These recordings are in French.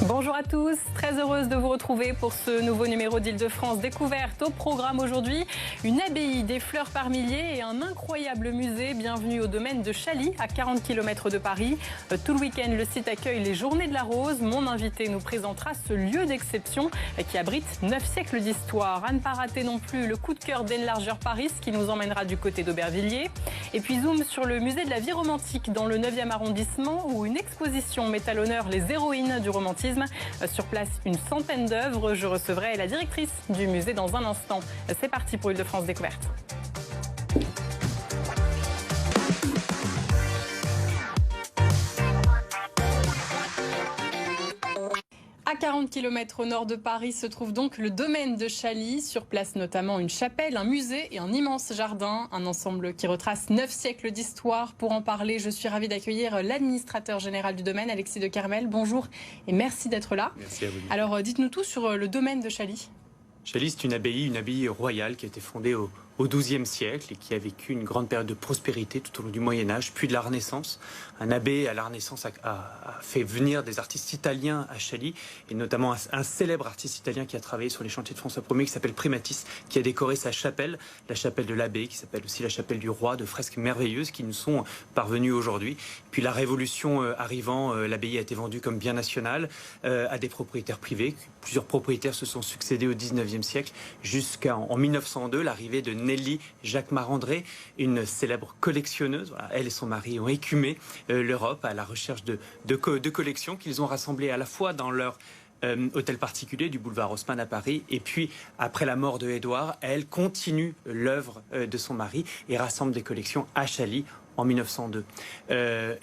Bonjour à tous, très heureuse de vous retrouver pour ce nouveau numéro d'Île-de-France Découverte. Au programme aujourd'hui, une abbaye, des fleurs par milliers et un incroyable musée. Bienvenue au domaine de Chaly, à 40 km de Paris. Tout le week-end, le site accueille les Journées de la Rose. Mon invité nous présentera ce lieu d'exception qui abrite 9 siècles d'histoire. À ne pas rater non plus le coup de cœur d'Enlargeur Paris qui nous emmènera du côté d'Aubervilliers. Et puis zoom sur le musée de la vie romantique dans le 9e arrondissement où une exposition met à l'honneur les héroïnes du romantisme. Sur place, une centaine d'œuvres. Je recevrai la directrice du musée dans un instant. C'est parti pour Île-de-France Découverte. À 40 km au nord de Paris se trouve donc le domaine de Chaly. Sur place notamment une chapelle, un musée et un immense jardin. Un ensemble qui retrace 9 siècles d'histoire. Pour en parler, je suis ravie d'accueillir l'administrateur général du domaine, Alexis de Kermel. Bonjour et merci d'être là. Merci à vous. Alors dites-nous tout sur le domaine de Chaly. Chaly, c'est une abbaye royale qui a été fondée au XIIe siècle et qui a vécu une grande période de prospérité tout au long du Moyen-Âge, puis de la Renaissance. Un abbé à la Renaissance a fait venir des artistes italiens à Chaly, et notamment un célèbre artiste italien qui a travaillé sur les chantiers de François Ier, qui s'appelle Primatis, qui a décoré sa chapelle, la chapelle de l'abbé, qui s'appelle aussi la chapelle du roi, de fresques merveilleuses qui nous sont parvenues aujourd'hui. Puis la Révolution arrivant, l'abbaye a été vendue comme bien national à des propriétaires privés. Plusieurs propriétaires se sont succédés au XIXe siècle, jusqu'en 1902, l'arrivée de Nelly Jacques Marandré, une célèbre collectionneuse. Voilà, elle et son mari ont écumé l'Europe à la recherche de collections qu'ils ont rassemblées à la fois dans leur hôtel particulier du boulevard Haussmann à Paris. Et puis, après la mort de Édouard, elle continue l'œuvre de son mari et rassemble des collections à Chaly en 1902.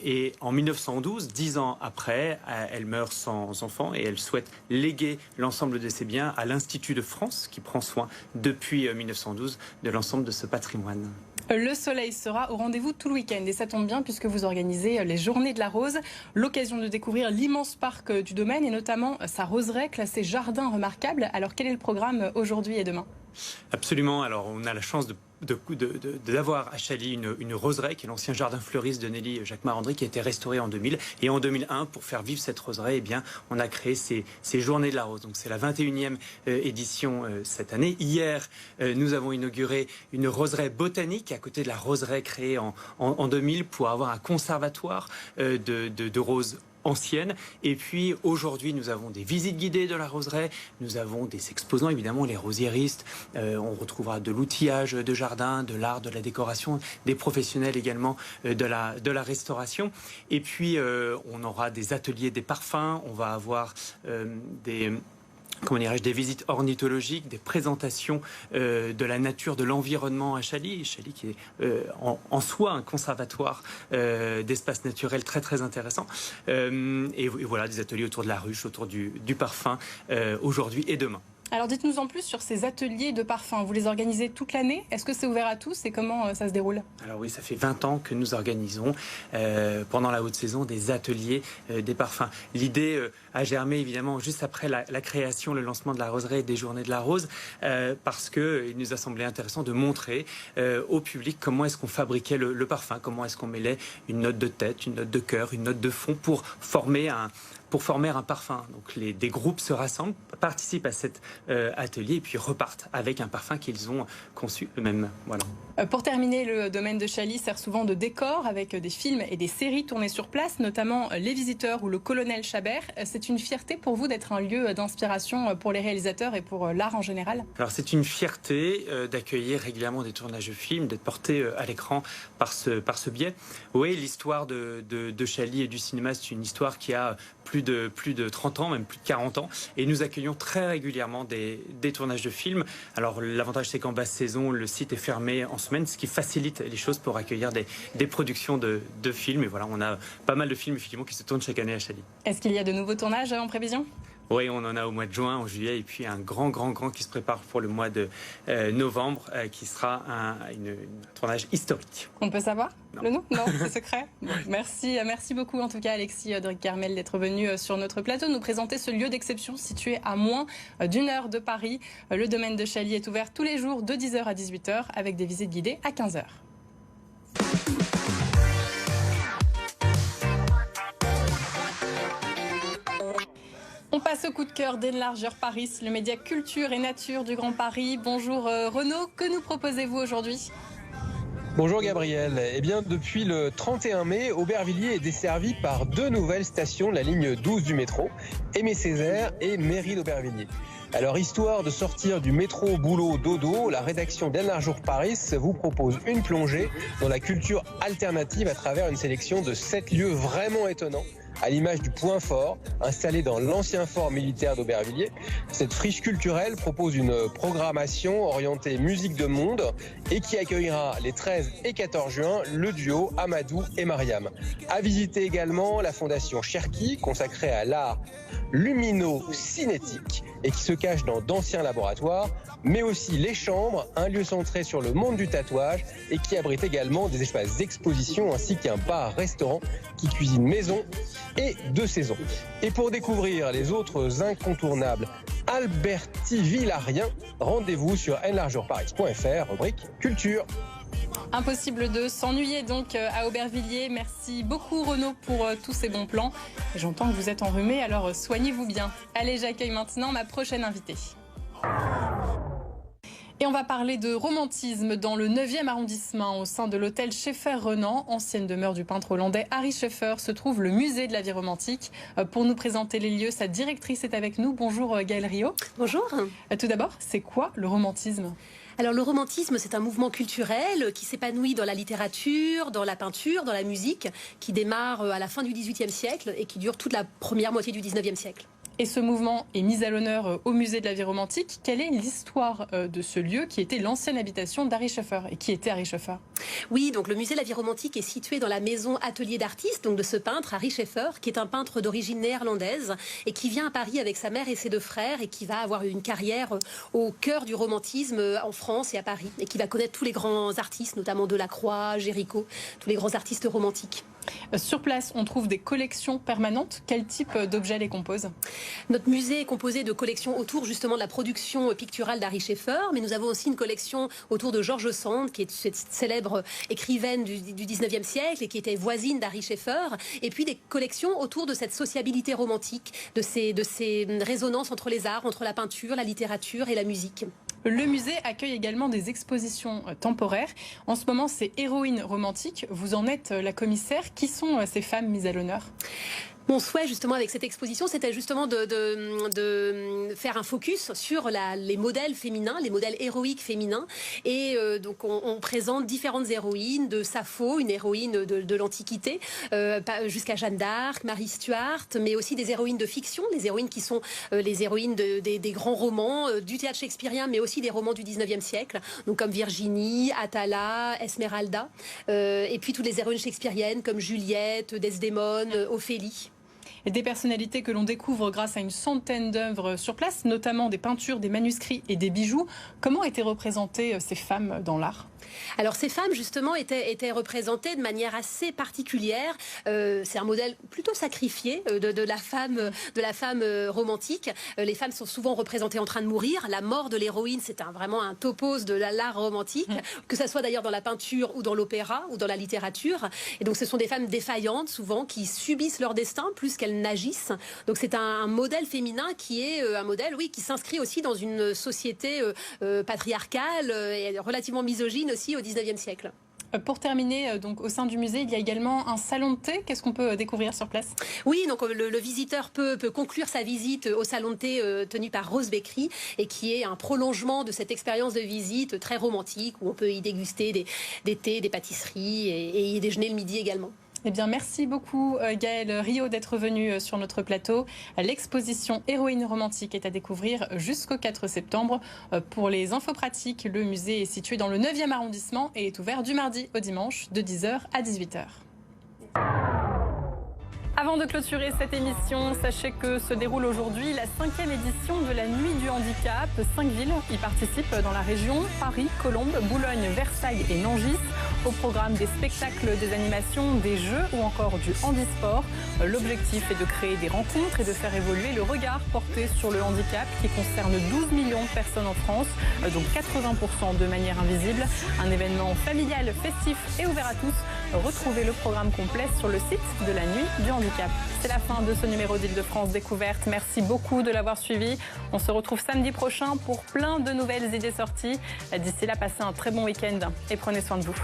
Et en 1912, 10 ans après, elle meurt sans enfant et elle souhaite léguer l'ensemble de ses biens à l'Institut de France, qui prend soin depuis 1912 de l'ensemble de ce patrimoine. Le soleil sera au rendez-vous tout le week-end et ça tombe bien puisque vous organisez les Journées de la Rose, l'occasion de découvrir l'immense parc du domaine et notamment sa roseraie classée jardin remarquable. Alors quel est le programme aujourd'hui et demain ? Absolument, alors on a la chance d'avoir à Chaly une roseraie qui est l'ancien jardin fleuriste de Nelly Jacques Marandré qui a été restauré en 2000. Et en 2001, pour faire vivre cette roseraie, eh bien, on a créé ces Journées de la Rose. Donc c'est la 21e édition cette année. Hier, nous avons inauguré une roseraie botanique à côté de la roseraie créée en 2000 pour avoir un conservatoire de roses ancienne. Et puis aujourd'hui, nous avons des visites guidées de la roseraie, nous avons des exposants, évidemment, les rosiéristes, on retrouvera de l'outillage de jardin, de l'art, de la décoration, des professionnels également de la restauration. Et puis, on aura des ateliers des parfums, on va avoir des visites ornithologiques, des présentations de la nature, de l'environnement à Chaly. Chaly qui est en soi un conservatoire d'espaces naturels très très intéressant. Et voilà, des ateliers autour de la ruche, autour du parfum, aujourd'hui et demain. Alors dites-nous en plus sur ces ateliers de parfum. Vous les organisez toute l'année? Est-ce que c'est ouvert à tous et comment ça se déroule? Alors oui, ça fait 20 ans que nous organisons pendant la haute saison des ateliers des parfums. L'idée a germé évidemment juste après la création, le lancement de la roseraie et des Journées de la Rose, parce qu'il nous a semblé intéressant de montrer au public comment est-ce qu'on fabriquait le parfum, comment est-ce qu'on mêlait une note de tête, une note de cœur, une note de fond pour former un parfum. Donc des groupes se rassemblent, participent à cet atelier et puis repartent avec un parfum qu'ils ont conçu eux-mêmes. Voilà. Pour terminer, le domaine de Chaly sert souvent de décor avec des films et des séries tournées sur place, notamment Les Visiteurs ou Le Colonel Chabert. C'est une fierté pour vous d'être un lieu d'inspiration pour les réalisateurs et pour l'art en général? Alors c'est une fierté d'accueillir régulièrement des tournages de films, d'être porté à l'écran par ce biais. Oui, l'histoire de Chaly et du cinéma, c'est une histoire qui a plus de 30 ans, même plus de 40 ans. Et nous accueillons très régulièrement des tournages de films. Alors l'avantage, c'est qu'en basse saison, le site est fermé en semaine, ce qui facilite les choses pour accueillir des productions de films. Et voilà, on a pas mal de films effectivement qui se tournent chaque année à Chaly. Est-ce qu'il y a de nouveaux tournages en prévision? Oui, on en a au mois de juin, en juillet, et puis un grand qui se prépare pour le mois de novembre, qui sera un tournage historique. On peut savoir le nom? Non, c'est secret. Bon, merci beaucoup en tout cas Alexis de Kermel d'être venu sur notre plateau nous présenter ce lieu d'exception situé à moins d'1 heure de Paris. Le domaine de Chaly est ouvert tous les jours de 10h à 18h avec des visites guidées à 15h. On passe au coup de cœur d'Enlargeur Paris, le média culture et nature du Grand Paris. Bonjour Renaud, que nous proposez-vous aujourd'hui ? Bonjour Gabriel. Eh bien, depuis le 31 mai, Aubervilliers est desservi par 2 nouvelles stations de la ligne 12 du métro, Aimé-Césaire et Mairie d'Aubervilliers. Alors, histoire de sortir du métro boulot dodo, la rédaction d'Enlargeur Paris vous propose une plongée dans la culture alternative à travers une sélection de 7 lieux vraiment étonnants, à l'image du Point Fort, installé dans l'ancien fort militaire d'Aubervilliers. Cette friche culturelle propose une programmation orientée musique de monde et qui accueillera les 13 et 14 juin le duo Amadou et Mariam. À visiter également la fondation Cherki, consacrée à l'art lumino-cinétique et qui se cache dans d'anciens laboratoires, mais aussi les Chambres, un lieu centré sur le monde du tatouage et qui abrite également des espaces d'exposition ainsi qu'un bar-restaurant qui cuisine maison et de saison. Et pour découvrir les autres incontournables alberti-villariens, rendez-vous sur enlargeurparis.fr, rubrique culture. Impossible de s'ennuyer donc à Aubervilliers. Merci beaucoup Renaud pour tous ces bons plans. J'entends que vous êtes enrhumé, alors soignez-vous bien. Allez, j'accueille maintenant ma prochaine invitée. Et on va parler de romantisme dans le 9e arrondissement. Au sein de l'hôtel Scheffer-Renan, ancienne demeure du peintre hollandais Harry Scheffer, se trouve le musée de la vie romantique. Pour nous présenter les lieux, sa directrice est avec nous. Bonjour Gaëlle Rio. Bonjour. Tout d'abord, c'est quoi le romantisme ? Alors le romantisme, c'est un mouvement culturel qui s'épanouit dans la littérature, dans la peinture, dans la musique, qui démarre à la fin du XVIIIe siècle et qui dure toute la première moitié du XIXe siècle. Et ce mouvement est mis à l'honneur au musée de la vie romantique. Quelle est l'histoire de ce lieu qui était l'ancienne habitation d'Harry Scheffer ? Et qui était Harry Scheffer ? Oui, donc le musée de la vie romantique est situé dans la maison atelier d'artistes, donc de ce peintre Harry Scheffer, qui est un peintre d'origine néerlandaise et qui vient à Paris avec sa mère et ses 2 frères et qui va avoir une carrière au cœur du romantisme en France et à Paris et qui va connaître tous les grands artistes, notamment Delacroix, Géricault, tous les grands artistes romantiques. Sur place, on trouve des collections permanentes. Quel type d'objets les composent ? Notre musée est composé de collections autour justement de la production picturale d'Harry Scheffer, mais nous avons aussi une collection autour de George Sand, qui est cette célèbre écrivaine du 19e siècle et qui était voisine d'Harry Scheffer, et puis des collections autour de cette sociabilité romantique, de ces résonances entre les arts, entre la peinture, la littérature et la musique. Le musée accueille également des expositions temporaires. En ce moment, c'est Héroïnes romantiques. Vous en êtes la commissaire. Qui sont ces femmes mises à l'honneur ? Mon souhait justement avec cette exposition, c'était justement de faire un focus sur les modèles féminins, les modèles héroïques féminins. Et donc on présente différentes héroïnes, de Sappho, une héroïne de l'Antiquité, jusqu'à Jeanne d'Arc, Marie Stuart, mais aussi des héroïnes de fiction, les héroïnes qui sont les héroïnes des grands romans, du théâtre shakespearien, mais aussi des romans du 19e siècle, donc comme Virginie, Atala, Esmeralda, et puis toutes les héroïnes shakespeariennes comme Juliette, Desdémone, Ophélie. Et des personnalités que l'on découvre grâce à une centaine d'œuvres sur place, notamment des peintures, des manuscrits et des bijoux. Comment étaient représentées ces femmes dans l'art ? Alors ces femmes justement étaient représentées de manière assez particulière. C'est un modèle plutôt sacrifié de la femme romantique. Les femmes sont souvent représentées en train de mourir. La mort de l'héroïne, c'est vraiment un topos de l'art romantique, que ça soit d'ailleurs dans la peinture ou dans l'opéra ou dans la littérature. Et donc ce sont des femmes défaillantes souvent qui subissent leur destin plus qu'elles n'agissent. Donc c'est un modèle féminin qui est un modèle, oui, qui s'inscrit aussi dans une société patriarcale et relativement misogyne aussi au 19e siècle. Pour terminer, donc, au sein du musée, il y a également un salon de thé. Qu'est-ce qu'on peut découvrir sur place ? Oui, donc le visiteur peut conclure sa visite au salon de thé tenu par Rose Beckery et qui est un prolongement de cette expérience de visite très romantique où on peut y déguster des thés, des pâtisseries et y déjeuner le midi également. Eh bien, merci beaucoup Gaëlle Rio d'être venue sur notre plateau. L'exposition Héroïnes romantiques est à découvrir jusqu'au 4 septembre. Pour les infos pratiques, le musée est situé dans le 9e arrondissement et est ouvert du mardi au dimanche de 10h à 18h. Avant de clôturer cette émission, sachez que se déroule aujourd'hui la 5e édition de la Nuit du Handicap. 5 villes y participent dans la région: Paris, Colombes, Boulogne, Versailles et Nangis. Au programme des spectacles, des animations, des jeux ou encore du handisport. L'objectif est de créer des rencontres et de faire évoluer le regard porté sur le handicap qui concerne 12 millions de personnes en France, dont 80% de manière invisible. Un événement familial, festif et ouvert à tous. Retrouvez le programme complet sur le site de la Nuit du Handicap. C'est la fin de ce numéro d'Île-de-France Découverte. Merci beaucoup de l'avoir suivi. On se retrouve samedi prochain pour plein de nouvelles idées sorties. D'ici là, passez un très bon week-end et prenez soin de vous.